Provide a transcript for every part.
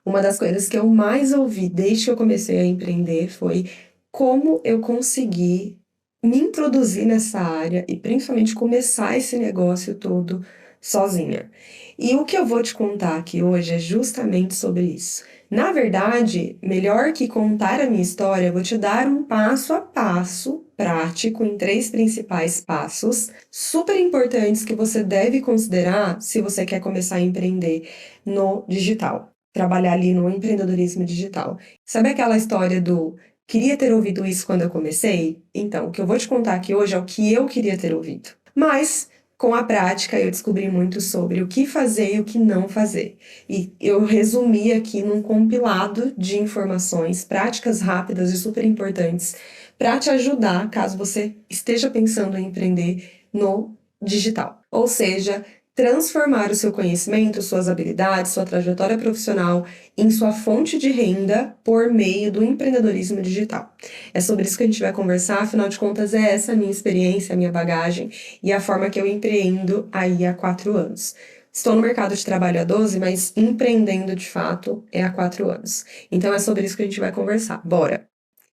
Uma das coisas que eu mais ouvi desde que eu comecei a empreender foi como eu consegui me introduzir nessa área e principalmente começar esse negócio todo sozinha. E o que eu vou te contar aqui hoje é justamente sobre isso. Na verdade, melhor que contar a minha história, eu vou te dar um passo a passo prático em três principais passos super importantes que você deve considerar se você quer começar a empreender no digital, trabalhar ali no empreendedorismo digital. Sabe aquela história do queria ter ouvido isso quando eu comecei? Então, o que eu vou te contar aqui hoje é o que eu queria ter ouvido. Mas com a prática, eu descobri muito sobre o que fazer e o que não fazer. E eu resumi aqui num compilado de informações, práticas rápidas e super importantes para te ajudar caso você esteja pensando em empreender no digital. Ou seja, transformar o seu conhecimento, suas habilidades, sua trajetória profissional em sua fonte de renda por meio do empreendedorismo digital. É sobre isso que a gente vai conversar, afinal de contas, é essa a minha experiência, a minha bagagem e a forma que eu empreendo aí há 4 anos. Estou no mercado de trabalho há 12, mas empreendendo de fato é há 4 anos. Então é sobre isso que a gente vai conversar. Bora!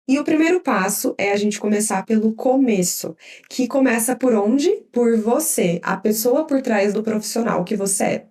E o primeiro passo é a gente começar pelo começo, que começa por onde? Por você, a pessoa por trás do profissional que você é.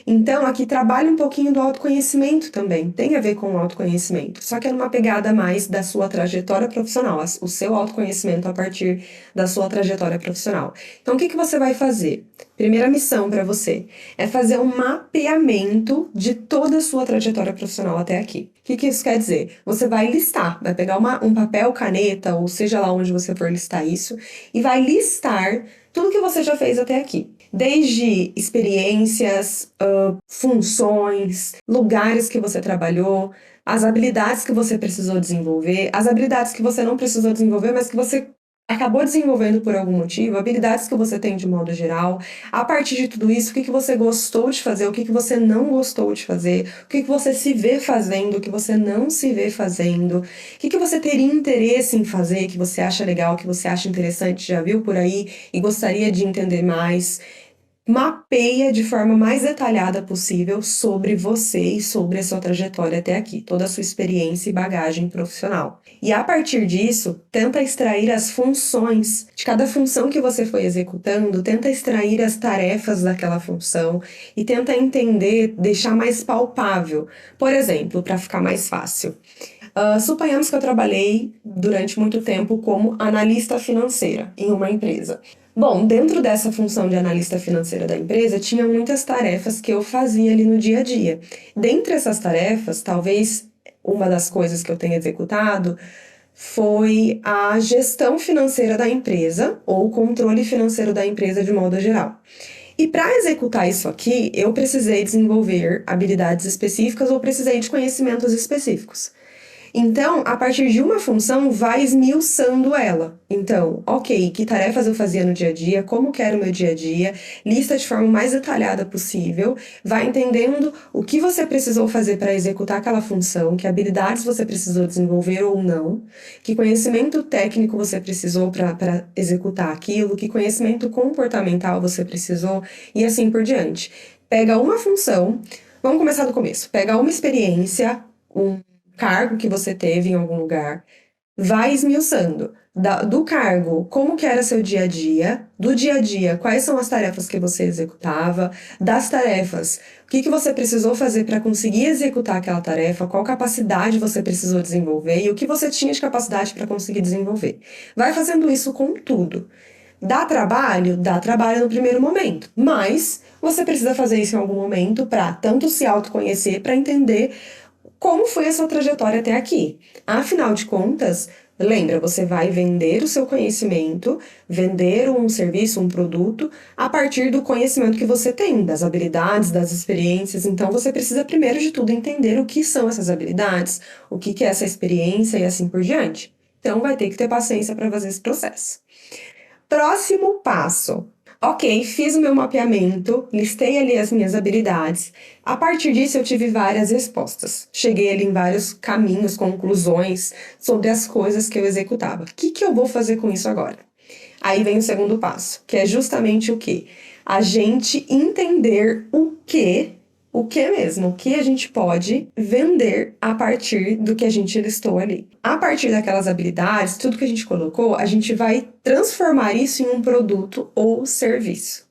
Então, aqui trabalha um pouquinho do autoconhecimento também, tem a ver com o autoconhecimento, só que é numa pegada mais da sua trajetória profissional, o seu autoconhecimento a partir da sua trajetória profissional. Então, o que que você vai fazer? Primeira missão para você é fazer um mapeamento de toda a sua trajetória profissional até aqui. O que que isso quer dizer? Você vai listar, vai pegar um papel, caneta, ou seja lá onde você for listar isso, e vai listar tudo que você já fez até aqui. Desde experiências, funções, lugares que você trabalhou, as habilidades que você precisou desenvolver, as habilidades que você não precisou desenvolver, mas que você acabou desenvolvendo por algum motivo, habilidades que você tem de modo geral. A partir de tudo isso, o que que você gostou de fazer, o que que você não gostou de fazer, o que que você se vê fazendo, o que você não se vê fazendo, o que que você teria interesse em fazer, que você acha legal, que você acha interessante, já viu por aí e gostaria de entender mais. Mapeia de forma mais detalhada possível sobre você e sobre a sua trajetória até aqui, toda a sua experiência e bagagem profissional. E a partir disso, tenta extrair as funções de cada função que você foi executando, tenta extrair as tarefas daquela função e tenta entender, deixar mais palpável. Por exemplo, para ficar mais fácil. Suponhamos que eu trabalhei durante muito tempo como analista financeira em uma empresa. Bom, dentro dessa função de analista financeira da empresa, tinha muitas tarefas que eu fazia ali no dia a dia. Dentre essas tarefas, talvez uma das coisas que eu tenha executado foi a gestão financeira da empresa ou o controle financeiro da empresa de modo geral. E para executar isso aqui, eu precisei desenvolver habilidades específicas ou precisei de conhecimentos específicos. Então, a partir de uma função, vai esmiuçando ela. Então, ok, que tarefas eu fazia no dia a dia, como que era o meu dia a dia, lista de forma mais detalhada possível, vai entendendo o que você precisou fazer para executar aquela função, que habilidades você precisou desenvolver ou não, que conhecimento técnico você precisou para executar aquilo, que conhecimento comportamental você precisou, e assim por diante. Pega uma função, vamos começar do começo, pega uma experiência, um cargo que você teve em algum lugar, vai esmiuçando. Do cargo, como que era seu dia a dia, do dia a dia, quais são as tarefas que você executava, das tarefas, o que que você precisou fazer para conseguir executar aquela tarefa, qual capacidade você precisou desenvolver e o que você tinha de capacidade para conseguir desenvolver. Vai fazendo isso com tudo. Dá trabalho? Dá trabalho no primeiro momento, mas você precisa fazer isso em algum momento para tanto se autoconhecer, para entender como foi a sua trajetória até aqui. Afinal de contas, lembra, você vai vender o seu conhecimento, vender um serviço, um produto, a partir do conhecimento que você tem, das habilidades, das experiências. Então, você precisa, primeiro de tudo, entender o que são essas habilidades, o que que é essa experiência e assim por diante. Então, vai ter que ter paciência para fazer esse processo. Próximo passo. Ok, fiz o meu mapeamento, listei ali as minhas habilidades. A partir disso, eu tive várias respostas. Cheguei ali em vários caminhos, conclusões sobre as coisas que eu executava. O que que eu vou fazer com isso agora? Aí vem o segundo passo, que é justamente o quê? A gente entender o que o que mesmo? O que a gente pode vender a partir do que a gente listou ali. A partir daquelas habilidades, tudo que a gente colocou, a gente vai transformar isso em um produto ou serviço.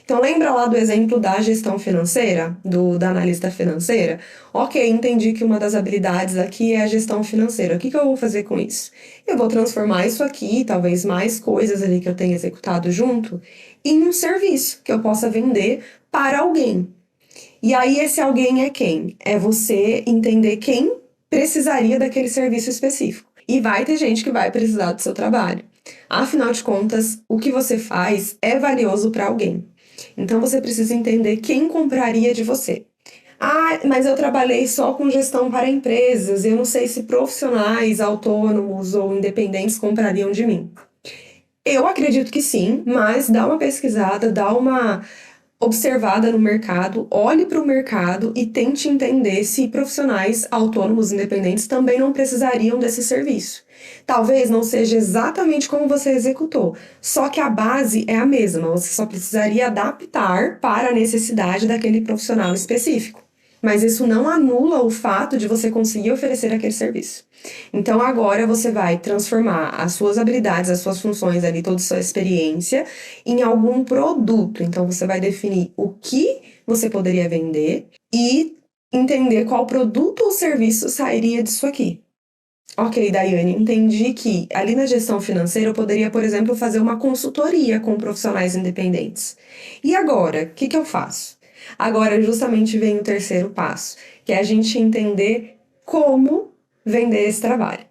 Então, lembra lá do exemplo da gestão financeira, da analista financeira? Ok, entendi que uma das habilidades aqui é a gestão financeira. O que eu vou fazer com isso? Eu vou transformar isso aqui, talvez mais coisas ali que eu tenha executado junto, em um serviço que eu possa vender para alguém. E aí, esse alguém é quem? É você entender quem precisaria daquele serviço específico. E vai ter gente que vai precisar do seu trabalho. Afinal de contas, o que você faz é valioso para alguém. Então você precisa entender quem compraria de você. Ah, mas eu trabalhei só com gestão para empresas, eu não sei se profissionais, autônomos ou independentes comprariam de mim. Eu acredito que sim, mas dá uma pesquisada, dá uma observada no mercado, olhe para o mercado e tente entender se profissionais autônomos independentes também não precisariam desse serviço. Talvez não seja exatamente como você executou, só que a base é a mesma, você só precisaria adaptar para a necessidade daquele profissional específico. Mas isso não anula o fato de você conseguir oferecer aquele serviço. Então agora você vai transformar as suas habilidades, as suas funções ali, toda a sua experiência em algum produto. Então você vai definir o que você poderia vender e entender qual produto ou serviço sairia disso aqui. Ok, Daiane, entendi que ali na gestão financeira eu poderia, por exemplo, fazer uma consultoria com profissionais independentes. E agora, o que eu faço? Agora justamente vem o terceiro passo, que é a gente entender como vender esse trabalho.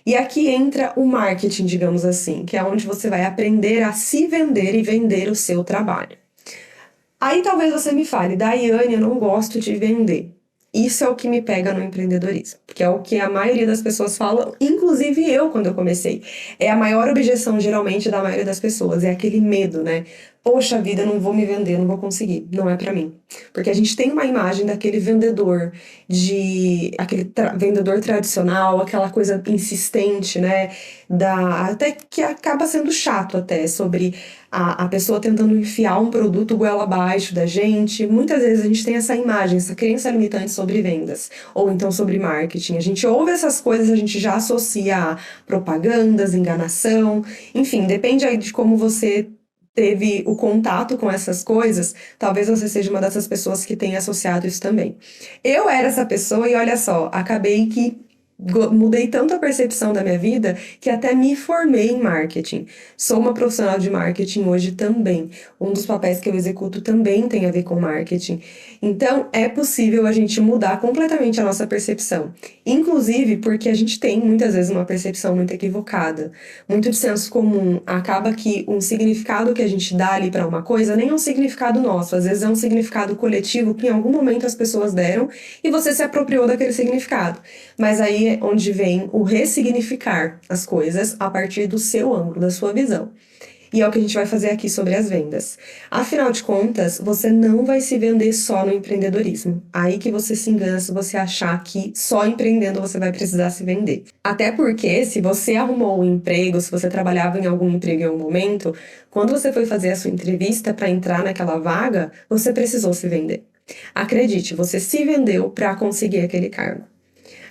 E aqui entra o marketing, digamos assim, que é onde você vai aprender a se vender e vender o seu trabalho. Aí talvez você me fale, Daiane, eu não gosto de vender. Isso é o que me pega no empreendedorismo, porque é o que a maioria das pessoas falam, inclusive eu quando eu comecei. É a maior objeção, geralmente, da maioria das pessoas, é aquele medo, né? Poxa vida, eu não vou me vender, não vou conseguir, não é pra mim. Porque a gente tem uma imagem daquele vendedor, aquele vendedor tradicional, aquela coisa insistente, né? Até que acaba sendo chato até, sobre a pessoa tentando enfiar um produto goela abaixo da gente. Muitas vezes a gente tem essa imagem, essa crença limitante sobre vendas, ou então sobre marketing. A gente ouve essas coisas, a gente já associa a propagandas, enganação, enfim, depende aí de como você teve o contato com essas coisas, talvez você seja uma dessas pessoas que tenha associado isso também. Eu era essa pessoa e olha só, acabei que mudei tanto a percepção da minha vida que até me formei em marketing. Sou uma profissional de marketing hoje também. Um dos papéis que eu executo também tem a ver com marketing. Então, é possível a gente mudar completamente a nossa percepção. Inclusive porque a gente tem muitas vezes uma percepção muito equivocada, muito de senso comum. Acaba que um significado que a gente dá ali para uma coisa nem é um significado nosso, às vezes é um significado coletivo que em algum momento as pessoas deram e você se apropriou daquele significado. Mas aí é onde vem o ressignificar as coisas a partir do seu ângulo, da sua visão. E é o que a gente vai fazer aqui sobre as vendas. Afinal de contas, você não vai se vender só no empreendedorismo. Aí que você se engana se você achar que só empreendendo você vai precisar se vender. Até porque, se você arrumou um emprego, se você trabalhava em algum emprego em algum momento, quando você foi fazer a sua entrevista para entrar naquela vaga, você precisou se vender. Acredite, você se vendeu para conseguir aquele cargo.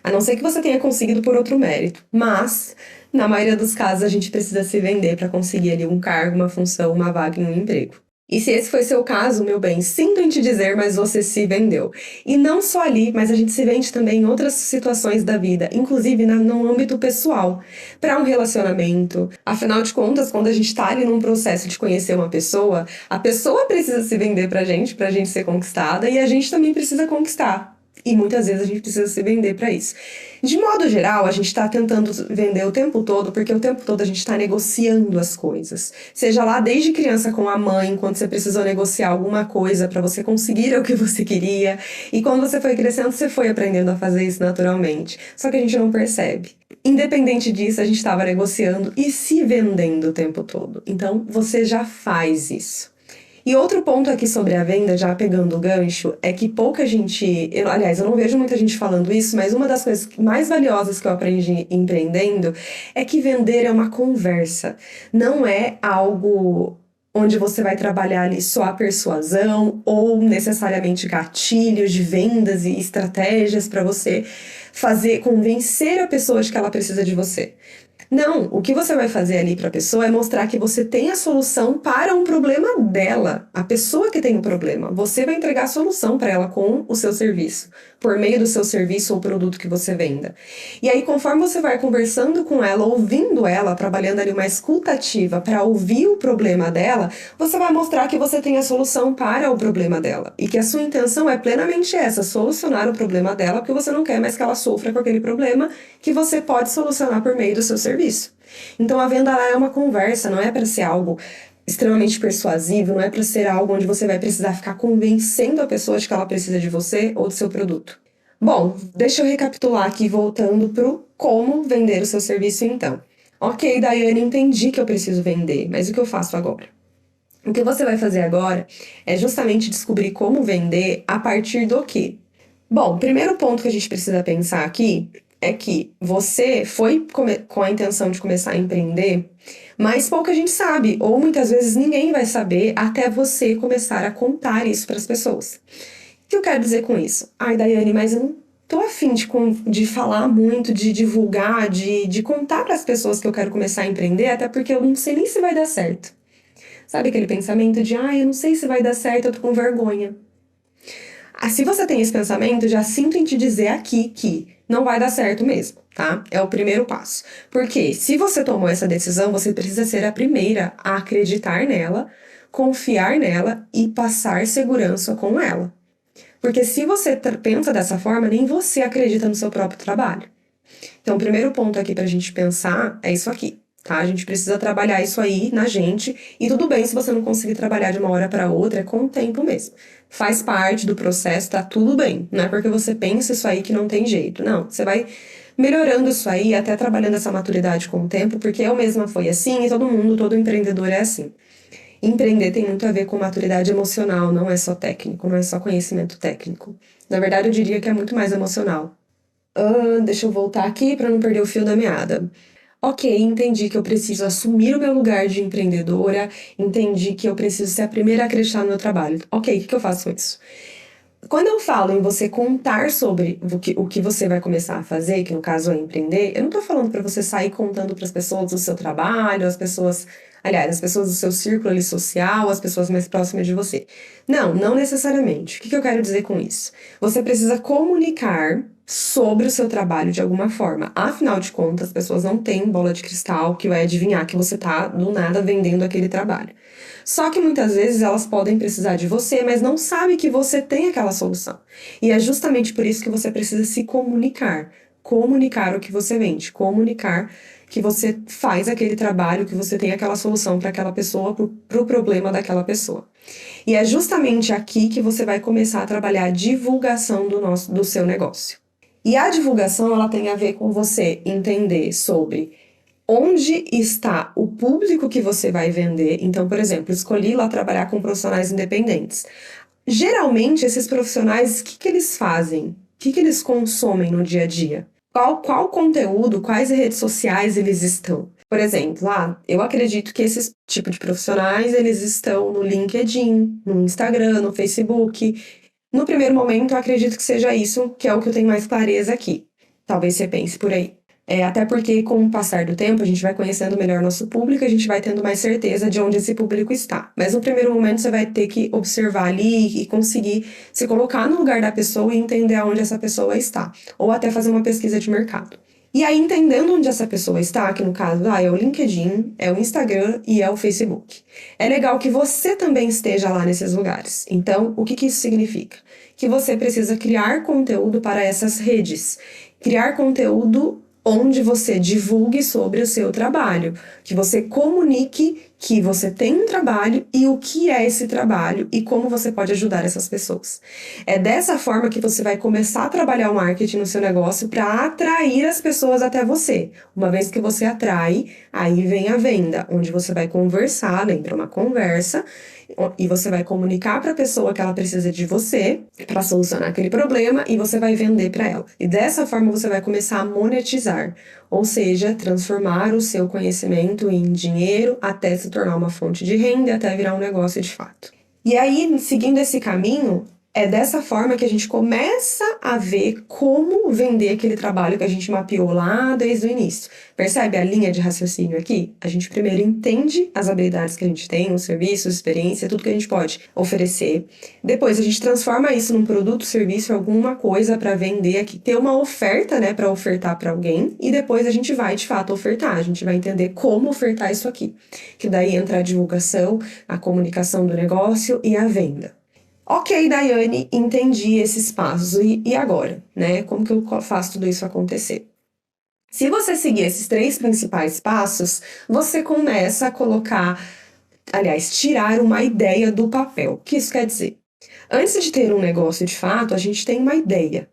A não ser que você tenha conseguido por outro mérito. Mas, na maioria dos casos, a gente precisa se vender para conseguir ali um cargo, uma função, uma vaga em um emprego. E se esse foi seu caso, meu bem, sinto em te dizer, mas você se vendeu. E não só ali, mas a gente se vende também em outras situações da vida, inclusive no âmbito pessoal, para um relacionamento. Afinal de contas, quando a gente está ali num processo de conhecer uma pessoa, a pessoa precisa se vender pra gente ser conquistada, e a gente também precisa conquistar. E muitas vezes a gente precisa se vender para isso. De modo geral, a gente está tentando vender o tempo todo, porque o tempo todo a gente está negociando as coisas. Seja lá desde criança com a mãe, quando você precisou negociar alguma coisa para você conseguir o que você queria. E quando você foi crescendo, você foi aprendendo a fazer isso naturalmente. Só que a gente não percebe. Independente disso, a gente estava negociando e se vendendo o tempo todo. Então, você já faz isso. E outro ponto aqui sobre a venda, já pegando o gancho, é que pouca gente, aliás, eu não vejo muita gente falando isso, mas uma das coisas mais valiosas que eu aprendi empreendendo é que vender é uma conversa, não é algo onde você vai trabalhar ali só a persuasão ou necessariamente gatilhos de vendas e estratégias para você convencer a pessoa de que ela precisa de você. Não, o que você vai fazer ali para a pessoa é mostrar que você tem a solução para um problema dela, a pessoa que tem o problema. Você vai entregar a solução para ela com o seu serviço, por meio do seu serviço ou produto que você venda. E aí, conforme você vai conversando com ela, ouvindo ela, trabalhando ali uma escuta ativa para ouvir o problema dela, você vai mostrar que você tem a solução para o problema dela e que a sua intenção é plenamente essa, solucionar o problema dela, porque você não quer mais que ela sofra com aquele problema que você pode solucionar por meio do seu serviço. Então a venda lá é uma conversa, não é para ser algo extremamente persuasivo, não é para ser algo onde você vai precisar ficar convencendo a pessoa de que ela precisa de você ou do seu produto. Bom, deixa eu recapitular aqui, voltando para o como vender o seu serviço então. Ok, Daiane, entendi que eu preciso vender, mas o que eu faço agora? O que você vai fazer agora é justamente descobrir como vender a partir do quê? Bom, o primeiro ponto que a gente precisa pensar aqui é que você foi com a intenção de começar a empreender, mas pouca gente sabe, ou muitas vezes ninguém vai saber até você começar a contar isso para as pessoas. O que eu quero dizer com isso? Ai, Daiane, mas eu não tô afim de falar muito, de divulgar, de contar para as pessoas que eu quero começar a empreender, até porque eu não sei nem se vai dar certo. Sabe aquele pensamento de, ai, eu não sei se vai dar certo, eu tô com vergonha. Se você tem esse pensamento, já sinto em te dizer aqui que não vai dar certo mesmo, tá? É o primeiro passo. Porque se você tomou essa decisão, você precisa ser a primeira a acreditar nela, confiar nela e passar segurança com ela. Porque se você pensa dessa forma, nem você acredita no seu próprio trabalho. Então, o primeiro ponto aqui pra gente pensar é isso aqui, tá? A gente precisa trabalhar isso aí na gente, e tudo bem se você não conseguir trabalhar de uma hora para outra, é com o tempo mesmo. Faz parte do processo, tá tudo bem. Não é porque você pensa isso aí que não tem jeito. Não, você vai melhorando isso aí, até trabalhando essa maturidade com o tempo, porque eu mesma fui assim e todo empreendedor é assim. Empreender tem muito a ver com maturidade emocional, não é só técnico, não é só conhecimento técnico. Na verdade, eu diria que é muito mais emocional. Deixa eu voltar aqui para não perder o fio da meada. Ok, entendi que eu preciso assumir o meu lugar de empreendedora, entendi que eu preciso ser a primeira a acreditar no meu trabalho. Ok, o que eu faço com isso? Quando eu falo em você contar sobre o que você vai começar a fazer, que no caso é empreender, eu não tô falando para você sair contando para as pessoas do seu trabalho, as pessoas do seu círculo ali social, as pessoas mais próximas de você. Não, não necessariamente. O que eu quero dizer com isso? Você precisa comunicar sobre o seu trabalho de alguma forma. Afinal de contas, as pessoas não têm bola de cristal que vai adivinhar que você tá do nada vendendo aquele trabalho. Só que muitas vezes elas podem precisar de você, mas não sabem que você tem aquela solução. E é justamente por isso que você precisa se comunicar. Comunicar o que você vende, comunicar que você faz aquele trabalho, que você tem aquela solução para aquela pessoa, para o problema daquela pessoa. E é justamente aqui que você vai começar a trabalhar a divulgação do seu negócio. E a divulgação, ela tem a ver com você entender sobre onde está o público que você vai vender. Então, por exemplo, escolhi lá trabalhar com profissionais independentes. Geralmente, esses profissionais, o que eles fazem? O que eles consomem no dia a dia? Qual conteúdo, quais redes sociais eles estão? Por exemplo, eu acredito que esses tipos de profissionais, eles estão no LinkedIn, no Instagram, no Facebook. No primeiro momento, eu acredito que seja isso, que é o que eu tenho mais clareza aqui. Talvez você pense por aí. Até porque, com o passar do tempo, a gente vai conhecendo melhor nosso público, a gente vai tendo mais certeza de onde esse público está. Mas no primeiro momento, você vai ter que observar ali e conseguir se colocar no lugar da pessoa e entender aonde essa pessoa está. Ou até fazer uma pesquisa de mercado. E aí, entendendo onde essa pessoa está, que no caso é o LinkedIn, é o Instagram e é o Facebook. É legal que você também esteja lá nesses lugares. Então, o que isso significa? Que você precisa criar conteúdo para essas redes. Criar conteúdo onde você divulgue sobre o seu trabalho, que você comunique que você tem um trabalho e o que é esse trabalho e como você pode ajudar essas pessoas. É dessa forma que você vai começar a trabalhar o marketing no seu negócio para atrair as pessoas até você. Uma vez que você atrai, aí vem a venda, onde você vai conversar, lembra, uma conversa, e você vai comunicar para a pessoa que ela precisa de você para solucionar aquele problema e você vai vender para ela. E dessa forma você vai começar a monetizar, ou seja, transformar o seu conhecimento em dinheiro até se tornar uma fonte de renda até virar um negócio de fato. E aí, seguindo esse caminho, é dessa forma que a gente começa a ver como vender aquele trabalho que a gente mapeou lá desde o início. Percebe a linha de raciocínio aqui? A gente primeiro entende as habilidades que a gente tem, os serviços, experiência, tudo que a gente pode oferecer. Depois a gente transforma isso num produto, serviço, alguma coisa para vender aqui, ter uma oferta, né, para ofertar para alguém. E depois a gente vai de fato ofertar. A gente vai entender como ofertar isso aqui. Que daí entra a divulgação, a comunicação do negócio e a venda. Ok, Daiane, entendi esses passos. E agora, né? Como que eu faço tudo isso acontecer? Se você seguir esses 3 principais passos, você começa a colocar, aliás, tirar uma ideia do papel. O que isso quer dizer? Antes de ter um negócio de fato, a gente tem uma ideia.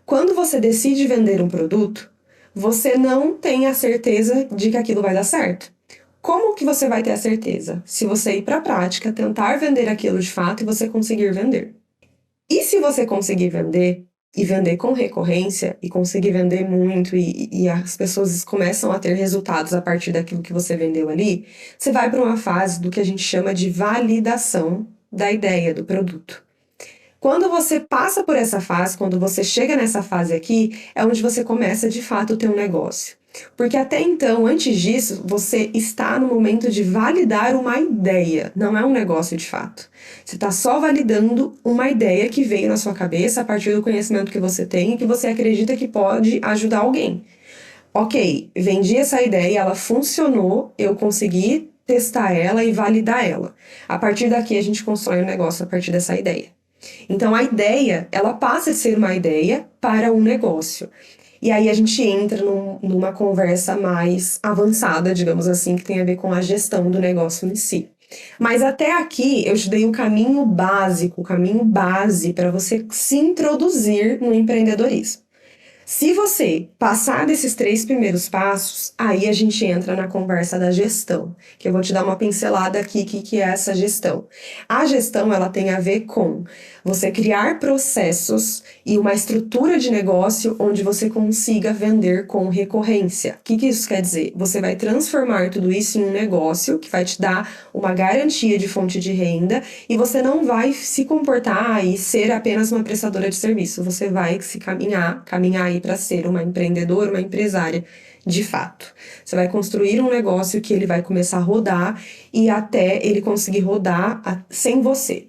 Quando você decide vender um produto, você não tem a certeza de que aquilo vai dar certo. Como que você vai ter a certeza? Se você ir para a prática, tentar vender aquilo de fato e você conseguir vender. E se você conseguir vender, e vender com recorrência, e conseguir vender muito, e as pessoas começam a ter resultados a partir daquilo que você vendeu ali, você vai para uma fase do que a gente chama de validação da ideia, do produto. Quando você passa por essa fase, quando você chega nessa fase aqui, é onde você começa de fato a ter um negócio. Porque até então, antes disso, você está no momento de validar uma ideia, não é um negócio de fato. Você está só validando uma ideia que veio na sua cabeça a partir do conhecimento que você tem e que você acredita que pode ajudar alguém. Ok, vendi essa ideia, ela funcionou, eu consegui testar ela e validar ela. A partir daqui, a gente constrói um negócio a partir dessa ideia. Então, a ideia, ela passa de ser uma ideia para um negócio. E aí a gente entra numa conversa mais avançada, digamos assim, que tem a ver com a gestão do negócio em si. Mas até aqui eu te dei o caminho básico, o caminho base para você se introduzir no empreendedorismo. Se você passar desses 3 primeiros passos, aí a gente entra na conversa da gestão, que eu vou te dar uma pincelada aqui, que é essa gestão. A gestão, ela tem a ver com você criar processos e uma estrutura de negócio onde você consiga vender com recorrência. O que isso quer dizer? Você vai transformar tudo isso em um negócio que vai te dar uma garantia de fonte de renda e você não vai se comportar e ser apenas uma prestadora de serviço. Você vai se caminhar aí para ser uma empreendedora, uma empresária de fato. Você vai construir um negócio que ele vai começar a rodar e até ele conseguir rodar sem você.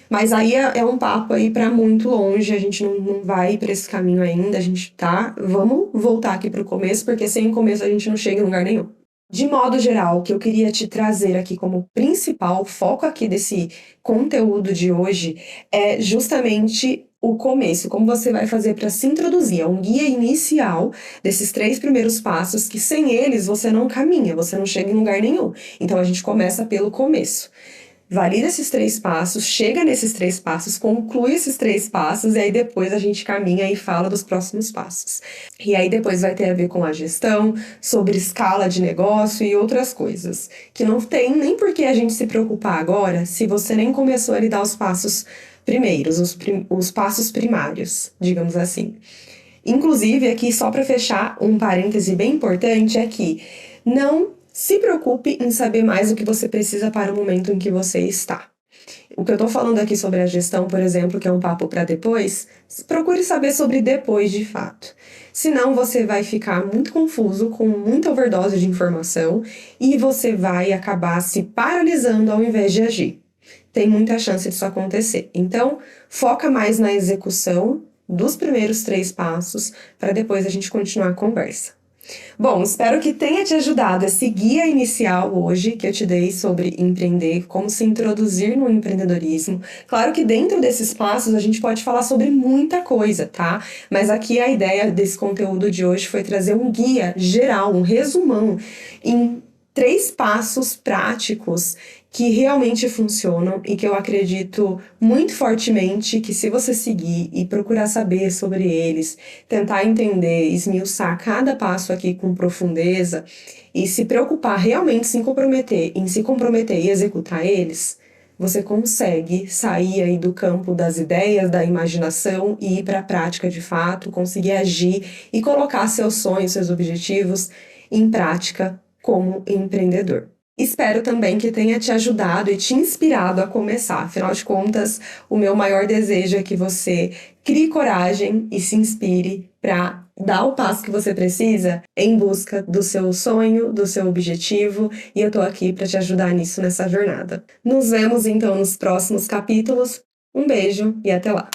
Mas aí é um papo aí para muito longe, a gente não vai para esse caminho ainda, a gente vamos voltar aqui para o começo, porque sem o começo a gente não chega em lugar nenhum. De modo geral, o que eu queria te trazer aqui como principal foco aqui desse conteúdo de hoje é justamente o começo, como você vai fazer para se introduzir. É um guia inicial desses 3 primeiros passos que sem eles você não caminha, você não chega em lugar nenhum. Então a gente começa pelo começo. Valida esses 3 passos, chega nesses 3 passos, conclui esses 3 passos e aí depois a gente caminha e fala dos próximos passos. E aí depois vai ter a ver com a gestão, sobre escala de negócio e outras coisas. Que não tem nem por que a gente se preocupar agora se você nem começou a lhe dar os passos primeiros, os passos primários, digamos assim. Inclusive, aqui só para fechar, um parêntese bem importante é que não se preocupe em saber mais o que você precisa para o momento em que você está. O que eu tô falando aqui sobre a gestão, por exemplo, que é um papo para depois, procure saber sobre depois de fato. Senão você vai ficar muito confuso, com muita overdose de informação e você vai acabar se paralisando ao invés de agir. Tem muita chance disso acontecer. Então, foca mais na execução dos primeiros 3 passos para depois a gente continuar a conversa. Bom, espero que tenha te ajudado esse guia inicial hoje que eu te dei sobre empreender, como se introduzir no empreendedorismo. Claro que dentro desses passos a gente pode falar sobre muita coisa, tá? Mas aqui a ideia desse conteúdo de hoje foi trazer um guia geral, um resumão em 3 passos práticos que realmente funcionam e que eu acredito muito fortemente que se você seguir e procurar saber sobre eles, tentar entender, esmiuçar cada passo aqui com profundeza e se preocupar realmente em se comprometer e executar eles, você consegue sair aí do campo das ideias, da imaginação e ir para a prática de fato, conseguir agir e colocar seus sonhos, seus objetivos em prática como empreendedor. Espero também que tenha te ajudado e te inspirado a começar. Afinal de contas, o meu maior desejo é que você crie coragem e se inspire para dar o passo que você precisa em busca do seu sonho, do seu objetivo, e eu tô aqui para te ajudar nisso nessa jornada. Nos vemos então nos próximos capítulos. Um beijo e até lá!